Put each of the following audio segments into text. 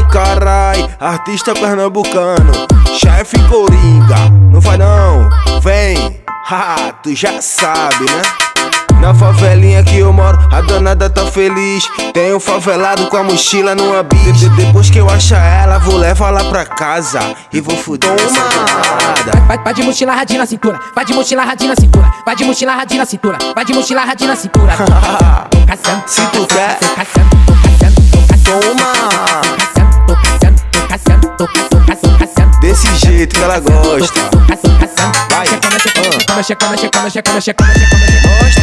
carai, artista pernambucano, chefe Coringa, não vai não, vem, haha, tu já sabe, né? Na favelinha que eu moro, a danada tá feliz. Tem um favelado com a mochila numa bis. Depois que eu achar ela, vou levar lá pra casa e vou fuder essa danada. Vai de mochila radinha na cintura, vai de mochila radinha na cintura, vai de mochila radinha na cintura, vai de mochila radinha na cintura. Tô caçando, se tu quer, tô caçando, tô caçando, tô caçando, toma. tô caçando, tô caçando, tô caçando, tô caçando. Desse jeito que ela gosta. Vai, olha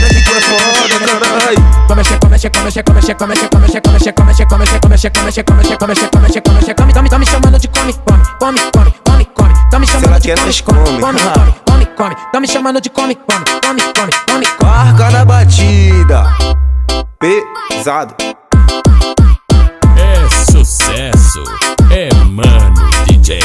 que tu é foda, caralho. Tá me chamando de come, come. Tá me chamando de come. Tá me chamando de come. Marca na batida, pesado. É sucesso, é Mano DJ.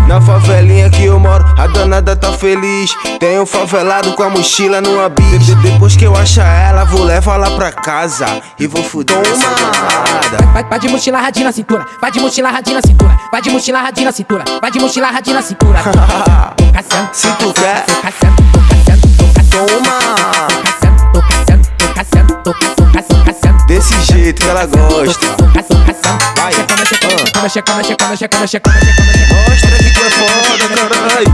Na favelinha que eu moro, a danada tá feliz. Tem um favelado com a mochila numa bis. Depois que eu achar ela, vou levar lá pra casa e vou fuder essa danada. Vai de mochila radinha na cintura, vai de mochila radinha na cintura, vai de mochila radinha na cintura, vai de mochila radinha na cintura. Tô caçando, se tu quer, tô caçando, tô caçando, toma. Tô caçando. Desse jeito que ela gosta. Vai, olha que tu é foda, caralho.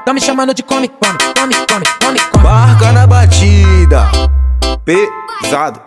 Tá me chamando de come. Tá me chamando de come. Tá me chamando de come. Marca na batida, pesado.